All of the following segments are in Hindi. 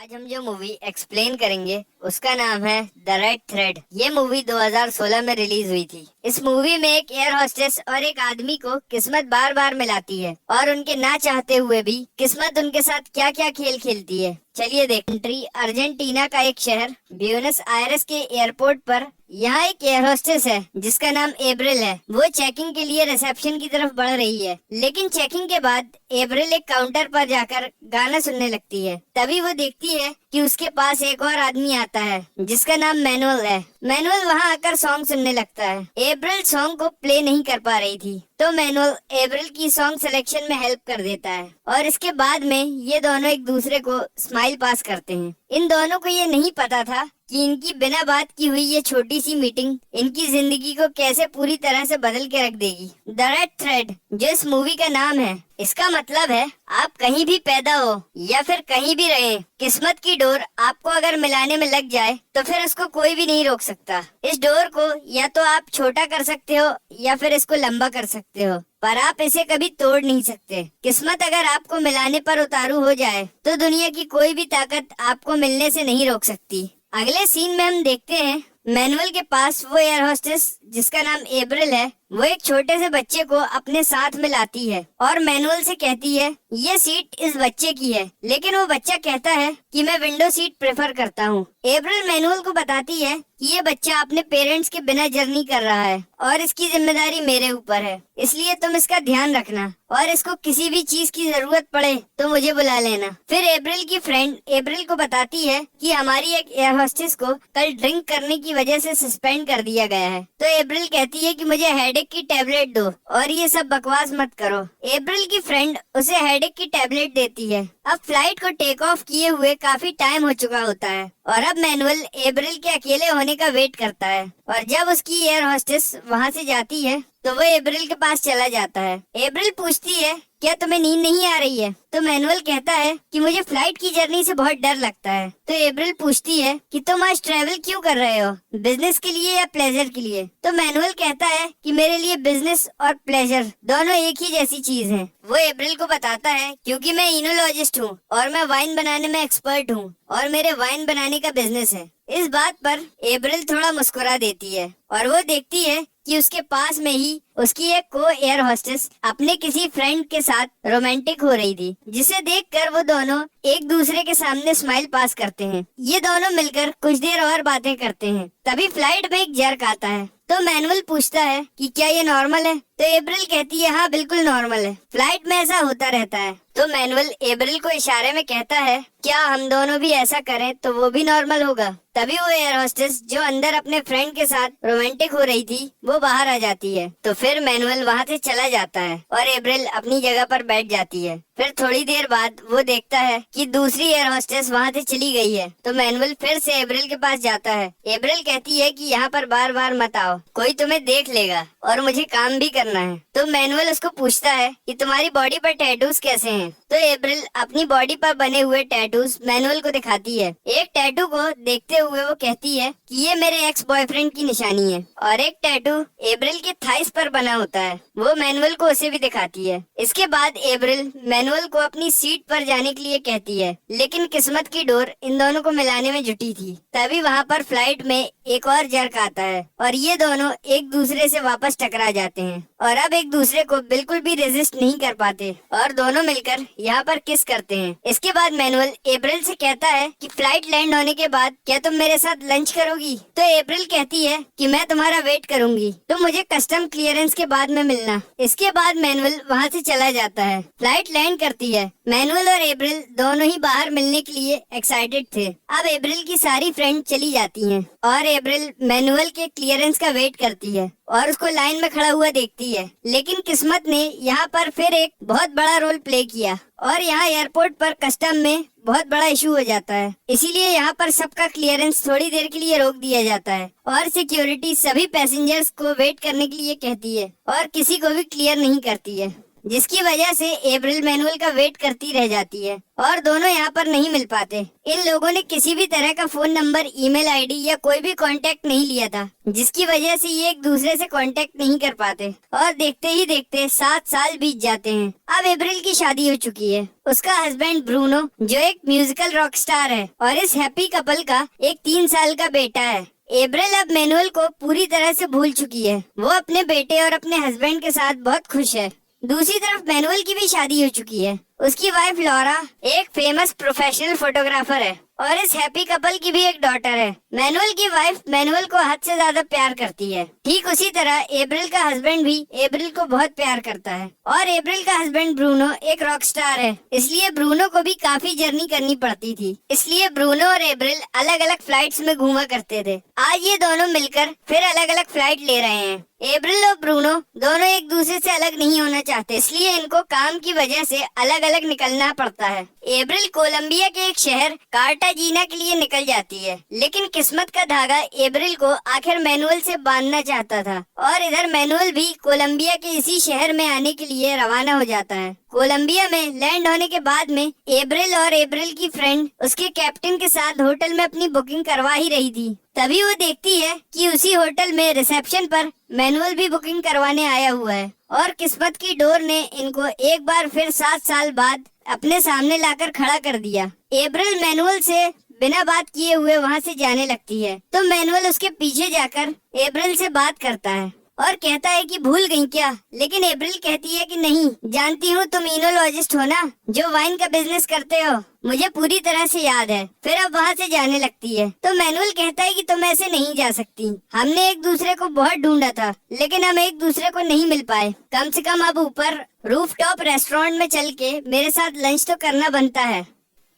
आज हम जो मूवी एक्सप्लेन करेंगे उसका नाम है द रेड थ्रेड। ये मूवी 2016 में रिलीज हुई थी। इस मूवी में एक एयर होस्टेस और एक आदमी को किस्मत बार बार मिलाती है और उनके ना चाहते हुए भी किस्मत उनके साथ क्या क्या खेल खेलती है। चलिए देख। कंट्री अर्जेंटीना का एक शहर ब्यूनस आयरस के एयरपोर्ट पर यहाँ एक एयर होस्टेस है जिसका नाम एब्रिल है। वो चेकिंग के लिए रिसेप्शन की तरफ बढ़ रही है, लेकिन चेकिंग के बाद एब्रिल एक काउंटर पर जाकर गाना सुनने लगती है। तभी वो देखती है कि उसके पास एक और आदमी आता है जिसका नाम मैनुअल है। मैनुअल वहाँ आकर सॉन्ग सुनने लगता है। एब्रिल सॉन्ग को प्ले नहीं कर पा रही थी, तो मैनुअल एब्रिल की सॉन्ग सिलेक्शन में हेल्प कर देता है और इसके बाद में ये दोनों एक दूसरे को स्माइल पास करते हैं। इन दोनों को ये नहीं पता था कि इनकी बिना बात की हुई ये छोटी सी मीटिंग इनकी जिंदगी को कैसे पूरी तरह से बदल के रख देगी। द रेड थ्रेड जो इस मूवी का नाम है, इसका मतलब है आप कहीं भी पैदा हो या फिर कहीं भी रहे, किस्मत की डोर आपको अगर मिलाने में लग जाए तो फिर उसको कोई भी नहीं रोक सकता। इस डोर को या तो आप छोटा कर सकते हो या फिर इसको लंबा कर सकते हो, पर आप इसे कभी तोड़ नहीं सकते। किस्मत अगर आपको मिलाने पर उतारू हो जाए तो दुनिया की कोई भी ताकत आपको मिलने से नहीं रोक सकती। अगले सीन में हम देखते हैं मैनुअल के पास वो एयर होस्टेस जिसका नाम एब्रिल है, वो एक छोटे से बच्चे को अपने साथ में लाती है और मैनुअल से कहती है ये सीट इस बच्चे की है, लेकिन वो बच्चा कहता है कि मैं विंडो सीट प्रेफर करता हूँ। एब्रिल मैनुअल को बताती है कि ये बच्चा अपने पेरेंट्स के बिना जर्नी कर रहा है और इसकी जिम्मेदारी मेरे ऊपर है, इसलिए तुम इसका ध्यान रखना और इसको किसी भी चीज की जरूरत पड़े तो मुझे बुला लेना। फिर एब्रिल की फ्रेंड एब्रिल को बताती है कि हमारी एक एयर होस्टेस को कल ड्रिंक करने की वजह से सस्पेंड कर दिया गया है, तो एब्रिल कहती है कि मुझे हेडेक की टैबलेट दो और ये सब बकवास मत करो। एब्रिल की फ्रेंड उसे हेडेक की टैबलेट देती है। अब फ्लाइट को टेक ऑफ किए हुए काफी टाइम हो चुका होता है और अब मैनुअल एब्रिल के अकेले होने का वेट करता है और जब उसकी एयर होस्टेस वहाँ से जाती है तो वो एब्रिल के पास चला जाता है। एब्रिल पूछती है क्या तुम्हें नींद नहीं आ रही है? तो मैनुअल कहता है कि मुझे फ्लाइट की जर्नी से बहुत डर लगता है। तो एब्रिल पूछती है कि तुम आज ट्रैवल क्यों कर रहे हो, बिजनेस के लिए या प्लेजर के लिए? तो मैनुअल कहता है कि मेरे लिए बिजनेस और प्लेजर दोनों एक ही जैसी चीज हैं। वो एब्रिल को बताता है क्योंकि मैं इनोलॉजिस्ट हूँ और मैं वाइन बनाने में एक्सपर्ट हूँ और मेरे वाइन बनाने का बिजनेस है। इस बात पर एब्रिल थोड़ा मुस्कुरा देती है और वो देखती है कि उसके पास में ही उसकी एक को एयर होस्टेस अपने किसी फ्रेंड के साथ रोमांटिक हो रही थी, जिसे देखकर वो दोनों एक दूसरे के सामने स्माइल पास करते हैं। ये दोनों मिलकर कुछ देर और बातें करते हैं। तभी फ्लाइट में एक जर्क आता है तो मैनुअल पूछता है कि क्या ये नॉर्मल है? तो एब्रिल कहती है हाँ बिल्कुल नॉर्मल है, फ्लाइट में ऐसा होता रहता है। तो मैनुअल एब्रिल को इशारे में कहता है क्या हम दोनों भी ऐसा करें तो वो भी नॉर्मल होगा। तभी वो एयर होस्टेस जो अंदर अपने फ्रेंड के साथ रोमांटिक हो रही थी वो बाहर आ जाती है। तो फिर मैनुअल वहाँ से चला जाता है और एब्रिल अपनी जगह पर बैठ जाती है। फिर थोड़ी देर बाद वो देखता है कि दूसरी एयर होस्टेस वहाँ से चली गई है। तो मैनुअल फिर से एब्रिल के पास जाता है। एब्रिल कहती है कि यहाँ पर बार बार मत आओ, कोई तुम्हें देख लेगा और मुझे काम भी करना है। तो मैनुअल उसको पूछता है कि तुम्हारी बॉडी पर टैटूज कैसे हैं? तो एब्रिल अपनी बॉडी पर बने हुए टैटूज मैनुअल को दिखाती है। एक टैटू को देखते हुए वो कहती है कि ये मेरे एक्स बॉयफ्रेंड की निशानी है और एक टैटू एब्रिल के थाइस पर बना होता है, वो मैनुअल को उसे भी दिखाती है। इसके बाद एब्रिल मैनुअल को अपनी सीट पर जाने के लिए कहती है, लेकिन किस्मत की डोर इन दोनों को मिलाने में जुटी थी। तभी वहाँ पर फ्लाइट में एक और जर्क आता है और ये दोनों एक दूसरे से वापस टकरा जाते हैं और अब एक दूसरे को बिल्कुल भी रेजिस्ट नहीं कर पाते और दोनों मिलकर यहाँ पर किस करते हैं। इसके बाद मैनुअल एब्रिल से कहता है कि फ्लाइट लैंड होने के बाद क्या तुम मेरे साथ लंच करोगी? तो एब्रिल कहती है कि मैं तुम्हारा वेट करूंगी, तुम मुझे कस्टम क्लियरेंस के बाद में मिलना। इसके बाद मैनुअल वहाँ से चला जाता है। फ्लाइट लैंड करती है। मैनुअल और एब्रिल दोनों ही बाहर मिलने के लिए एक्साइटेड थे। अब एब्रिल की सारी फ्रेंड चली जाती हैं और एब्रिल मैनुअल के क्लियरेंस का वेट करती है और उसको लाइन में खड़ा हुआ देखती है। लेकिन किस्मत ने यहाँ पर फिर एक बहुत बड़ा रोल प्ले किया और यहाँ एयरपोर्ट पर कस्टम में बहुत बड़ा इशू हो जाता है, इसीलिए यहाँ पर सबका क्लियरेंस थोड़ी देर के लिए रोक दिया जाता है और सिक्योरिटी सभी पैसेंजर्स को वेट करने के लिए कहती है और किसी को भी क्लियर नहीं करती है। जिसकी वजह से एप्रिल मैनुअल का वेट करती रह जाती है और दोनों यहाँ पर नहीं मिल पाते। इन लोगों ने किसी भी तरह का फोन नंबर, ईमेल आईडी या कोई भी कांटेक्ट नहीं लिया था, जिसकी वजह से ये एक दूसरे से कांटेक्ट नहीं कर पाते और देखते ही देखते 7 साल बीत जाते हैं। अब एप्रिल की शादी हो चुकी है। उसका हस्बैंड ब्रूनो जो एक म्यूजिकल रॉक स्टार है और इस हैप्पी कपल का एक 3 साल का बेटा है। एप्रिल अब मैनुअल को पूरी तरह से भूल चुकी है। वो अपने बेटे और अपने हस्बैंड के साथ बहुत खुश है। दूसरी तरफ मैनुअल की भी शादी हो चुकी है। उसकी वाइफ लॉरा एक फेमस प्रोफेशनल फोटोग्राफर है और इस हैप्पी कपल की भी एक डॉटर है। मैनुअल की वाइफ मैनुअल को हद से ज्यादा प्यार करती है। ठीक उसी तरह एप्रिल का हस्बैंड भी एप्रिल को बहुत प्यार करता है और एप्रिल का हस्बैंड ब्रूनो एक रॉक स्टार है, इसलिए ब्रूनो को भी काफी जर्नी करनी पड़ती थी। इसलिए ब्रूनो और एप्रिल अलग अलग फ्लाइट्स में घूमा करते थे। आज ये दोनों मिलकर फिर अलग अलग फ्लाइट ले रहे हैं। एप्रिल और ब्रूनो दोनों एक दूसरे से अलग नहीं होना चाहते, इसलिए इनको काम की वजह से अलग अलग निकलना पड़ता है। एप्रिल कोलंबिया के एक शहर कार्टाजीना के लिए निकल जाती है, लेकिन किस्मत का धागा एप्रिल को आखिर मैनुअल से बांधना चाहता था और इधर मैनुअल भी कोलंबिया के इसी शहर में आने के लिए रवाना हो जाता है। कोलंबिया में लैंड होने के बाद में एप्रिल और एप्रिल की फ्रेंड उसके कैप्टन के साथ होटल में अपनी बुकिंग करवा ही रही थी। तभी वो देखती है कि उसी होटल में रिसेप्शन पर मैनुअल भी बुकिंग करवाने आया हुआ है और किस्मत की डोर ने इनको एक बार फिर 7 साल बाद अपने सामने लाकर खड़ा कर दिया। एप्रिल मैनुअल से बिना बात किए हुए वहाँ से जाने लगती है, तो मैनुअल उसके पीछे जाकर एप्रिल से बात करता है और कहता है कि भूल गई क्या, लेकिन एप्रिल कहती है कि नहीं, जानती हूँ तुम इनोलॉजिस्ट हो ना, जो वाइन का बिजनेस करते हो, मुझे पूरी तरह से याद है। फिर अब वहाँ से जाने लगती है, तो मैनुअल कहता है कि तुम ऐसे नहीं जा सकती, हमने एक दूसरे को बहुत ढूंढा था लेकिन हम एक दूसरे को नहीं मिल पाए, कम से कम अब ऊपर रूफटॉप रेस्टोरेंट में चल के मेरे साथ लंच तो करना बनता है।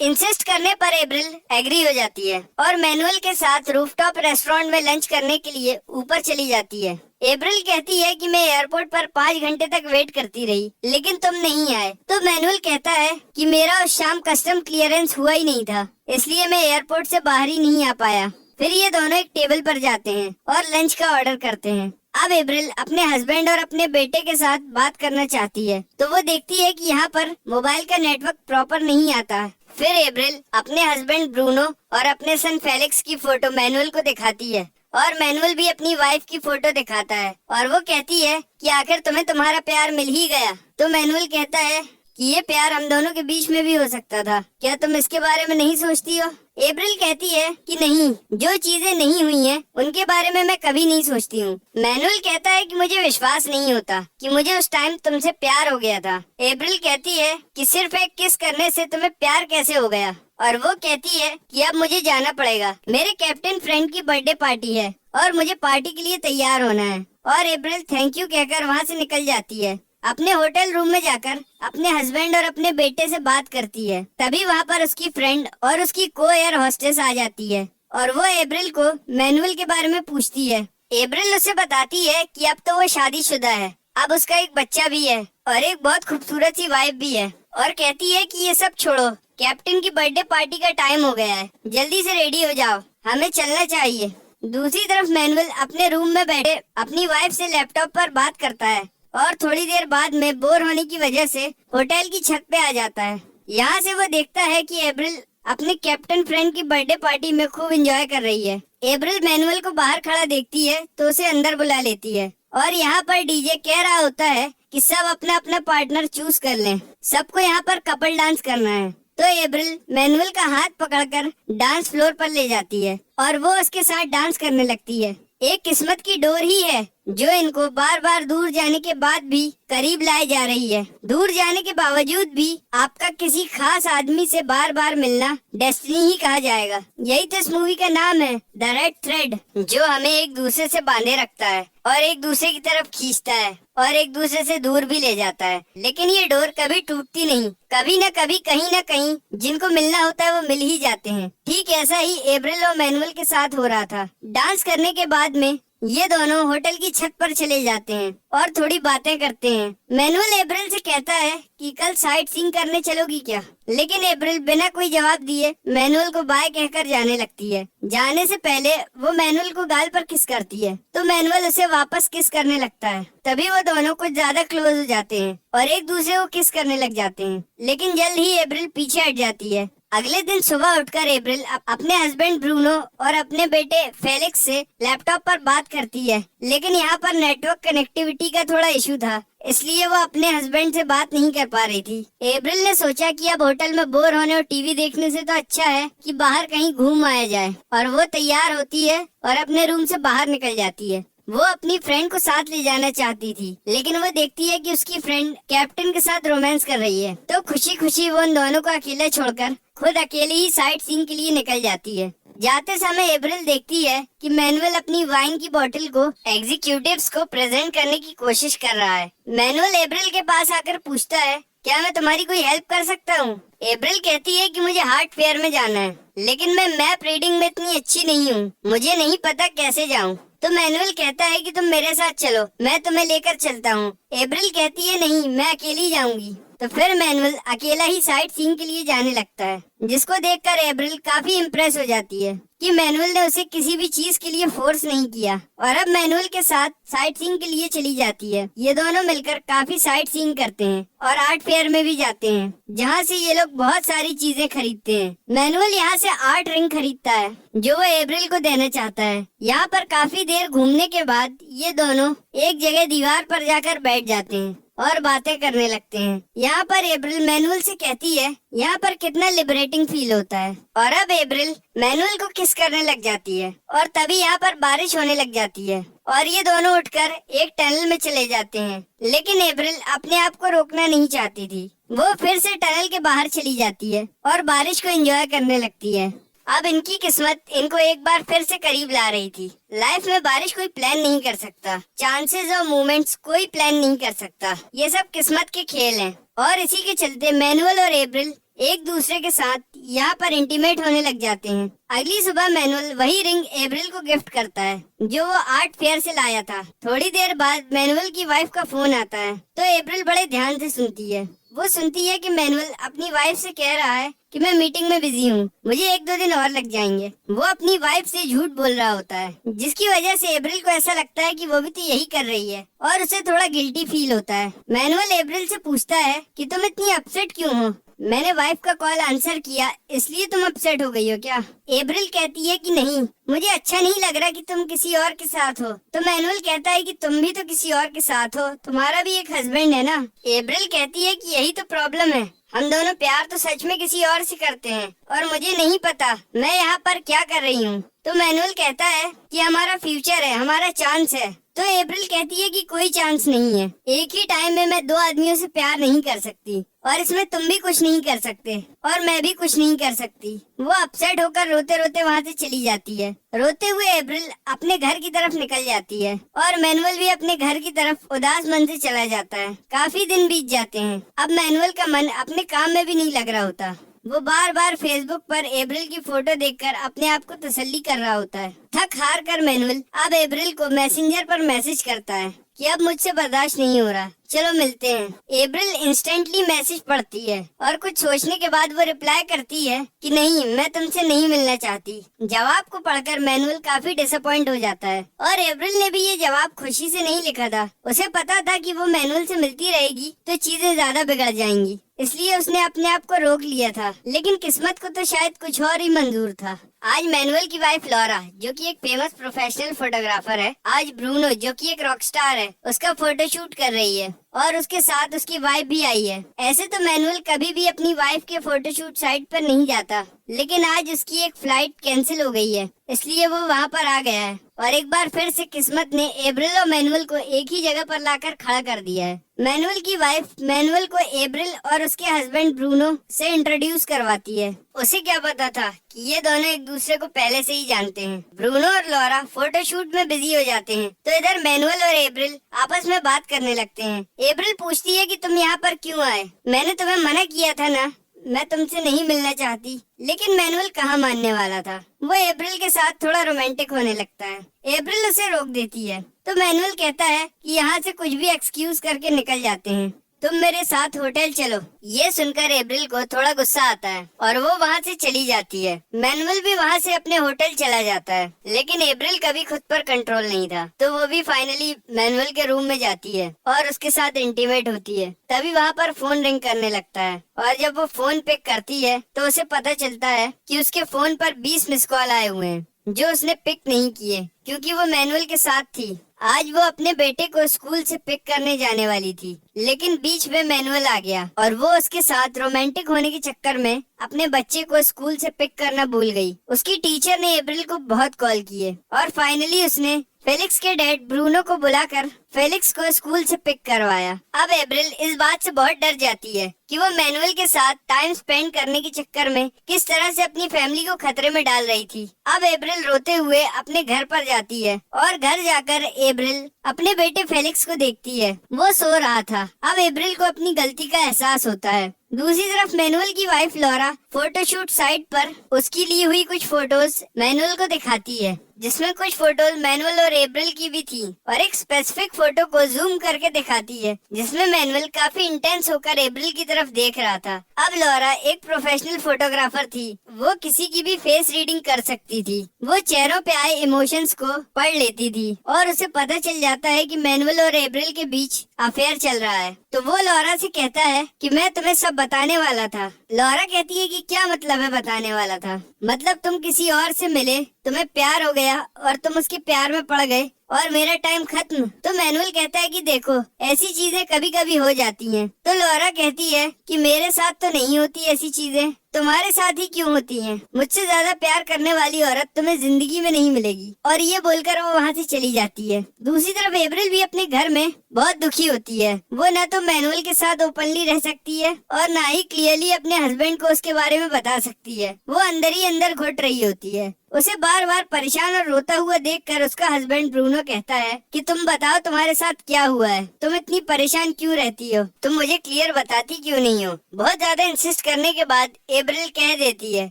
इंसिस्ट करने पर एप्रिल एग्री हो जाती है और मैनुअल के साथ रूफटॉप रेस्टोरेंट में लंच करने के लिए ऊपर चली जाती है। एप्रिल कहती है कि मैं एयरपोर्ट पर 5 घंटे तक वेट करती रही लेकिन तुम नहीं आए, तो मैनुअल कहता है कि मेरा उस शाम कस्टम क्लियरेंस हुआ ही नहीं था, इसलिए मैं एयरपोर्ट से बाहर ही नहीं आ पाया। फिर ये दोनों एक टेबल पर जाते हैं और लंच का ऑर्डर करते हैं। अब एप्रिल अपने हस्बैंड और अपने बेटे के साथ बात करना चाहती है, तो वो देखती है कि यहाँ पर मोबाइल का नेटवर्क प्रॉपर नहीं आता। फिर एप्रिल अपने हस्बैंड ब्रूनो और अपने सन फेलिक्स की फोटो मैनुअल को दिखाती है और मैनुअल भी अपनी वाइफ की फोटो दिखाता है और वो कहती है कि आखिर तुम्हें तुम्हारा प्यार मिल ही गया। तो मैनुअल कहता है कि ये प्यार हम दोनों के बीच में भी हो सकता था, क्या तुम इसके बारे में नहीं सोचती हो? एप्रिल कहती है कि नहीं, जो चीजें नहीं हुई हैं उनके बारे में मैं कभी नहीं सोचती हूँ। मैनुअल कहता है कि मुझे विश्वास नहीं होता कि मुझे उस टाइम तुमसे प्यार हो गया था। एप्रिल कहती है कि सिर्फ एक किस करने से तुम्हें प्यार कैसे हो गया, और वो कहती है कि अब मुझे जाना पड़ेगा, मेरे कैप्टन फ्रेंड की बर्थडे पार्टी है और मुझे पार्टी के लिए तैयार होना है। और एप्रिल थैंक यू कहकर वहाँ से निकल जाती है। अपने होटल रूम में जाकर अपने हस्बैंड और अपने बेटे से बात करती है। तभी वहाँ पर उसकी फ्रेंड और उसकी को एयर हॉस्टेस आ जाती है और वो एप्रिल को मैनुअल के बारे में पूछती है। एप्रिल उसे बताती है कि अब तो वो शादीशुदा है, अब उसका एक बच्चा भी है और एक बहुत खूबसूरत सी वाइफ भी है, और कहती है कि ये सब छोड़ो, कैप्टन की बर्थडे पार्टी का टाइम हो गया है, जल्दी से रेडी हो जाओ, हमें चलना चाहिए। दूसरी तरफ मैनुअल अपने रूम में बैठे अपनी वाइफ से लैपटॉप पर बात करता है और थोड़ी देर बाद में बोर होने की वजह से होटल की छत पे आ जाता है। यहाँ से वो देखता है कि एप्रिल अपने कैप्टन फ्रेंड की बर्थडे पार्टी में खूब एंजॉय कर रही है। एप्रिल मैनुअल को बाहर खड़ा देखती है तो उसे अंदर बुला लेती है और यहाँ पर डीजे कह रहा होता है कि सब अपना अपना पार्टनर चूज कर लें, सबको यहाँ पर कपल डांस करना है। तो एप्रिल मैनुअल का हाथ पकड़कर डांस फ्लोर पर ले जाती है और वो उसके साथ डांस करने लगती है। एक किस्मत की डोर ही है जो इनको बार बार दूर जाने के बाद भी करीब लाए जा रही है। दूर जाने के बावजूद भी आपका किसी खास आदमी से बार बार मिलना डेस्टिनी ही कहा जाएगा। यही तो इस मूवी का नाम है, द रेड थ्रेड, जो हमें एक दूसरे से बांधे रखता है और एक दूसरे की तरफ खींचता है और एक दूसरे से दूर भी ले जाता है। लेकिन ये डोर कभी टूटती नहीं, कभी न कभी कहीं न कहीं जिनको मिलना होता है वो मिल ही जाते हैं। ठीक ऐसा ही एप्रिल और मैनुअल के साथ हो रहा था। डांस करने के बाद में ये दोनों होटल की छत पर चले जाते हैं और थोड़ी बातें करते हैं। मैनुअल एब्रिल से कहता है कि कल साइट सीइंग करने चलोगी क्या, लेकिन एब्रिल बिना कोई जवाब दिए मैनुअल को बाय कहकर जाने लगती है। जाने से पहले वो मैनुअल को गाल पर किस करती है तो मैनुअल उसे वापस किस करने लगता है। तभी वो दोनों कुछ ज्यादा क्लोज हो जाते हैं और एक दूसरे को किस करने लग जाते हैं, लेकिन जल्द ही एब्रिल पीछे हट जाती है। अगले दिन सुबह उठकर एब्रिल अपने हस्बैंड ब्रूनो और अपने बेटे फेलिक्स से लैपटॉप पर बात करती है, लेकिन यहाँ पर नेटवर्क कनेक्टिविटी का थोड़ा इशू था, इसलिए वो अपने हस्बैंड से बात नहीं कर पा रही थी। एब्रिल ने सोचा कि अब होटल में बोर होने और टीवी देखने से तो अच्छा है कि बाहर कहीं घूम आया जाए, और वो तैयार होती है और अपने रूम से बाहर निकल जाती है। वो अपनी फ्रेंड को साथ ले जाना चाहती थी, लेकिन वो देखती है कि उसकी फ्रेंड कैप्टन के साथ रोमांस कर रही है, तो खुशी खुशी वो उन दोनों को अकेले छोड़कर खुद अकेले ही साइट सीइंग के लिए निकल जाती है। जाते समय एब्रिल देखती है कि मैनुअल अपनी वाइन की बोतल को एग्जीक्यूटिव्स को प्रेजेंट करने की कोशिश कर रहा है। मैनुअल एब्रिल के पास आकर पूछता है, क्या मैं तुम्हारी कोई हेल्प कर सकता हूँ? एब्रिल कहती है कि मुझे हार्ट फेयर में जाना है, लेकिन मैं मैप रीडिंग में इतनी अच्छी नहीं हूँ, मुझे नहीं पता कैसे जाऊँ। तो मैनुअल कहता है कि तुम मेरे साथ चलो, मैं तुम्हें लेकर चलता हूँ। एब्रिल कहती है नहीं, मैं अकेली जाऊंगी। तो फिर मैनुअल अकेला ही साइट सीइंग के लिए जाने लगता है, जिसको देखकर एब्रिल काफी इम्प्रेस हो जाती है कि मैनुअल ने उसे किसी भी चीज के लिए फोर्स नहीं किया, और अब मैनुअल के साथ साइट सीइंग के लिए चली जाती है। ये दोनों मिलकर काफी साइट सीइंग करते हैं और आर्ट फेयर में भी जाते हैं, जहाँ से ये लोग बहुत सारी चीजें खरीदते हैं। मैनुअल यहाँ से आर्ट रिंग खरीदता है जो वो एब्रिल को देना चाहता है। यहाँ पर काफी देर घूमने के बाद ये दोनों एक जगह दीवार पर जाकर बैठ जाते हैं और बातें करने लगते हैं। यहाँ पर एब्रिल मैनुअल से कहती है यहाँ पर कितना लिबरेटिंग फील होता है, और अब एब्रिल मैनुअल को किस करने लग जाती है, और तभी यहाँ पर बारिश होने लग जाती है और ये दोनों उठकर एक टनल में चले जाते हैं। लेकिन एब्रिल अपने आप को रोकना नहीं चाहती थी, वो फिर से टनल के बाहर चली जाती है और बारिश को एंजॉय करने लगती है। अब इनकी किस्मत इनको एक बार फिर से करीब ला रही थी। लाइफ में बारिश कोई प्लान नहीं कर सकता, चांसेस और मूवमेंट्स कोई प्लान नहीं कर सकता, ये सब किस्मत के खेल हैं। और इसी के चलते मैनुअल और एब्रिल एक दूसरे के साथ यहाँ पर इंटीमेट होने लग जाते हैं। अगली सुबह मैनुअल वही रिंग एब्रिल को गिफ्ट करता है जो वो आर्ट फेयर से लाया था। थोड़ी देर बाद मैनुअल की वाइफ का फोन आता है, तो एब्रिल बड़े ध्यान से सुनती है। वो सुनती है कि मैनुअल अपनी वाइफ से कह रहा है कि मैं मीटिंग में बिजी हूँ, मुझे 1-2 दिन और लग जाएंगे। वो अपनी वाइफ से झूठ बोल रहा होता है, जिसकी वजह से एब्रिल को ऐसा लगता है कि वो भी तो यही कर रही है और उसे थोड़ा गिल्टी फील होता है। मैनुअल एब्रिल से पूछता है कि तुम इतनी अपसेट क्यों हो, मैंने वाइफ का कॉल आंसर किया इसलिए तुम अपसेट हो गई हो क्या? एब्रिल कहती है कि नहीं, मुझे अच्छा नहीं लग रहा कि तुम किसी और के साथ हो। तो मैनुअल कहता है कि तुम भी तो किसी और के साथ हो, तुम्हारा भी एक हस्बैंड है ना। एब्रिल कहती है कि यही तो प्रॉब्लम है, हम दोनों प्यार तो सच में किसी और से करते हैं और मुझे नहीं पता मैं यहाँ पर क्या कर रही हूँ। तो मैनुअल कहता है कि हमारा फ्यूचर है, हमारा चांस है। तो एब्रिल कहती है कि कोई चांस नहीं है, एक ही टाइम में मैं 2 आदमियों से प्यार नहीं कर सकती और इसमें तुम भी कुछ नहीं कर सकते और मैं भी कुछ नहीं कर सकती। वो अपसेट होकर रोते रोते वहाँ से चली जाती है। रोते हुए एब्रिल अपने घर की तरफ निकल जाती है और मैनुअल भी अपने घर की तरफ उदास मन से चला जाता है। काफी दिन बीत जाते हैं। अब मैनुअल का मन अपने काम में भी नहीं लग रहा होता। वो बार बार फेसबुक पर एब्रिल की फोटो देखकर अपने आप को तसल्ली कर रहा होता है। थक हार कर मैनुअल अब एब्रिल को मैसेंजर पर मैसेज करता है कि अब मुझसे बर्दाश्त नहीं हो रहा, चलो मिलते हैं। एब्रिल इंस्टेंटली मैसेज पढ़ती है और कुछ सोचने के बाद वो रिप्लाई करती है कि नहीं, मैं तुमसे नहीं मिलना चाहती। जवाब को पढ़कर मैनुअल काफी डिसअपॉइंट हो जाता है और एब्रिल ने भी ये जवाब खुशी से नहीं लिखा था। उसे पता था कि वो मैनुअल से मिलती रहेगी तो चीजें ज्यादा बिगड़ जाएंगी, इसलिए उसने अपने आप को रोक लिया था। लेकिन किस्मत को तो शायद कुछ और ही मंजूर था। आज मैनुअल की वाइफ लॉरा, जो कि एक फेमस प्रोफेशनल फोटोग्राफर है, आज ब्रूनो, जो कि एक रॉक स्टार है, उसका फोटोशूट कर रही है और उसके साथ उसकी वाइफ भी आई है। ऐसे तो मैनुअल कभी भी अपनी वाइफ के फोटोशूट साइट पर नहीं जाता, लेकिन आज उसकी एक फ्लाइट कैंसिल हो गई है, इसलिए वो वहाँ पर आ गया है। और एक बार फिर से किस्मत ने एब्रिल और मैनुअल को एक ही जगह पर लाकर खड़ा कर दिया है। मैनुअल की वाइफ मैनुअल को एब्रिल और उसके हस्बैंड ब्रूनो से इंट्रोड्यूस करवाती है। उसे क्या पता था कि ये दोनों एक दूसरे को पहले से ही जानते हैं। ब्रूनो और लॉरा फोटोशूट में बिजी हो जाते हैं, तो इधर मैनुअल और एब्रिल आपस में बात करने लगते हैं। एब्रिल पूछती है कि तुम यहाँ पर क्यों आए? मैंने तुम्हें मना किया था ना, मैं तुमसे नहीं मिलना चाहती, लेकिन मैनुअल कहाँ मानने वाला था। वो अप्रैल के साथ थोड़ा रोमांटिक होने लगता है। अप्रैल उसे रोक देती है तो मैनुअल कहता है कि यहाँ से कुछ भी एक्सक्यूज करके निकल जाते हैं, तुम मेरे साथ होटल चलो। ये सुनकर अप्रैल को थोड़ा गुस्सा आता है और वो वहाँ से चली जाती है। मैनुअल भी वहाँ से अपने होटल चला जाता है, लेकिन अप्रैल कभी खुद पर कंट्रोल नहीं था, तो वो भी फाइनली मैनुअल के रूम में जाती है और उसके साथ इंटीमेट होती है। तभी वहाँ पर फोन रिंग करने लगता है और जब वो फोन पिक करती है तो उसे पता चलता है कि उसके फोन पर 20 मिस कॉल आए हुए हैं जो उसने पिक नहीं किए, क्योंकि वो मैनुअल के साथ थी। आज वो अपने बेटे को स्कूल से पिक करने जाने वाली थी, लेकिन बीच में मैनुअल आ गया और वो उसके साथ रोमांटिक होने के चक्कर में अपने बच्चे को स्कूल से पिक करना भूल गई। उसकी टीचर ने अप्रैल को बहुत कॉल किए और फाइनली उसने फेलिक्स के डैड ब्रूनो को बुलाकर फेलिक्स को स्कूल से पिक करवाया। अब अप्रैल इस बात से बहुत डर जाती है कि वो मैनुअल के साथ टाइम स्पेंड करने के चक्कर में किस तरह से अपनी फैमिली को खतरे में डाल रही थी। अब अप्रैल रोते हुए अपने घर पर जाती है और घर जाकर अप्रैल अपने बेटे फेलिक्स को देखती है। वो सो रहा था। अब अप्रैल को अपनी गलती का एहसास होता है। दूसरी तरफ मैनुअल की वाइफ लॉरा फोटोशूट साइट पर उसकी ली हुई कुछ फोटोज मैनुअल को दिखाती है, जिसमें कुछ फोटोज मैनुअल और अप्रैल की भी थी और एक स्पेसिफिक फोटो को जूम करके दिखाती है जिसमें मैनुअल काफी इंटेंस होकर अप्रैल की तरफ देख रहा था। अब लॉरा एक प्रोफेशनल फोटोग्राफर थी, वो किसी की भी फेस रीडिंग कर सकती थी। वो चेहरों पे आए इमोशंस को पढ़ लेती थी और उसे पता चल जाता है कि मैनुअल और अप्रैल के बीच अफेयर चल रहा है। तो वो लॉरा से कहता है कि मैं तुम्हें सब बताने वाला था। लॉरा कहती है कि क्या मतलब है बताने वाला था? मतलब तुम किसी और से मिले, तुम्हें प्यार हो गया और तुम उसके प्यार में पड़ गए और मेरा टाइम खत्म। तो मैनुअल कहता है कि देखो ऐसी चीजें कभी कभी हो जाती हैं। तो लॉरा कहती है कि मेरे साथ तो नहीं होती ऐसी चीजें, तुम्हारे साथ ही क्यों होती हैं? मुझसे ज्यादा प्यार करने वाली औरत तुम्हें जिंदगी में नहीं मिलेगी। और ये बोलकर वो वहाँ से चली जाती है। दूसरी तरफ अप्रैल भी अपने घर में बहुत दुखी होती है। वो न तो मैनुअल के साथ ओपनली रह सकती है और न ही क्लियरली अपने हस्बैंड को उसके बारे में बता सकती है। वो अंदर ही अंदर घुट रही होती है। उसे बार बार परेशान और रोता हुआ देखकर उसका हस्बैंड ब्रूनो कहता है कि तुम बताओ तुम्हारे साथ क्या हुआ है, तुम इतनी परेशान क्यों रहती हो, तुम मुझे क्लियर बताती क्यों नहीं हो। बहुत ज्यादा इंसिस्ट करने के बाद अप्रैल कह देती है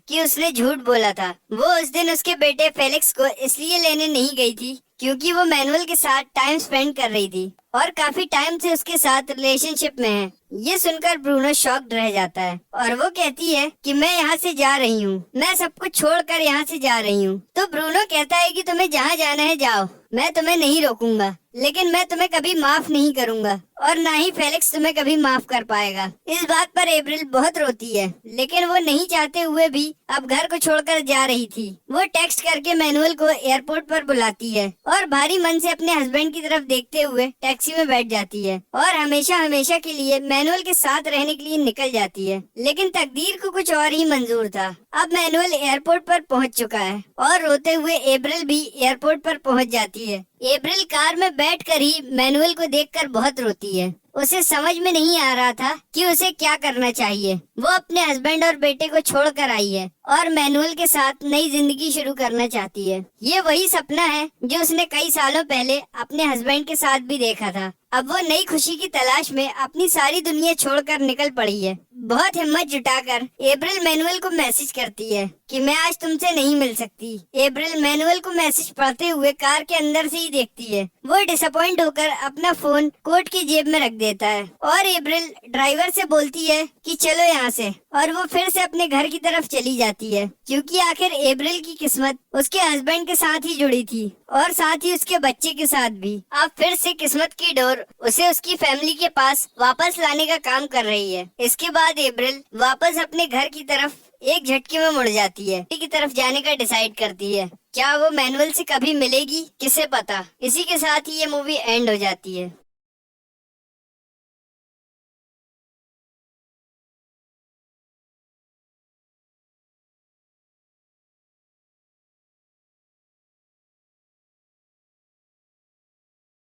कि उसने झूठ बोला था। वो उस दिन उसके बेटे फेलिक्स को इसलिए लेने नहीं गई थी क्योंकि वो मैनुअल के साथ टाइम स्पेंड कर रही थी और काफी टाइम से उसके साथ रिलेशनशिप में है। ये सुनकर ब्रूनो शॉक्ड रह जाता है और वो कहती है कि मैं यहाँ से जा रही हूँ, मैं सब कुछ छोड़कर यहाँ से जा रही हूँ। तो ब्रूनो कहता है कि तुम्हें जहाँ जाना है जाओ, मैं तुम्हें नहीं रोकूंगा, लेकिन मैं तुम्हें कभी माफ नहीं करूंगा और ना ही फेलिक्स तुम्हें कभी माफ कर पाएगा। इस बात पर अप्रैल बहुत रोती है, लेकिन वो नहीं चाहते हुए भी अब घर को छोड़कर जा रही थी। वो टेक्स्ट करके मैनुअल को एयरपोर्ट पर बुलाती है और भारी मन से अपने हस्बैंड की तरफ देखते हुए टैक्सी में बैठ जाती है और हमेशा हमेशा के लिए मैनुअल के साथ रहने के लिए निकल जाती है। लेकिन तकदीर को कुछ और ही मंजूर था। अब मैनुअल एयरपोर्ट पर पहुंच चुका है और रोते हुए अप्रैल भी एयरपोर्ट पर पहुंच जाती है। अप्रैल कार में बैठकर ही मैनुअल को देखकर बहुत रोती है। उसे समझ में नहीं आ रहा था कि उसे क्या करना चाहिए। वो अपने हस्बैंड और बेटे को छोड़कर आई है और मैनुअल के साथ नई जिंदगी शुरू करना चाहती है। ये वही सपना है जो उसने कई सालों पहले अपने हस्बैंड के साथ भी देखा था। अब वो नई खुशी की तलाश में अपनी सारी दुनिया छोड़कर निकल पड़ी है। बहुत हिम्मत जुटाकर अप्रैल मैनुअल को मैसेज करती है कि मैं आज तुमसे नहीं मिल सकती। अप्रैल मैनुअल को मैसेज पढ़ते हुए कार के अंदर से ही देखती है। वो डिसअपॉइंट होकर अपना फोन कोट की जेब में रख देता है और अप्रैल ड्राइवर से बोलती है कि चलो यहाँ से, और वो फिर से अपने घर की तरफ चली जाती है क्योंकि आखिर अप्रैल की किस्मत उसके हस्बैंड के साथ ही जुड़ी थी और साथ ही उसके बच्चे के साथ भी। अब फिर से किस्मत की डोर उसे उसकी फैमिली के पास वापस लाने का काम कर रही है। इसके बाद अप्रैल वापस अपने घर की तरफ एक झटके में मुड़ जाती है, की तरफ जाने का डिसाइड करती है। क्या वो मैनुअल से कभी मिलेगी, किसे पता। इसी के साथ ही ये मूवी एंड हो जाती है।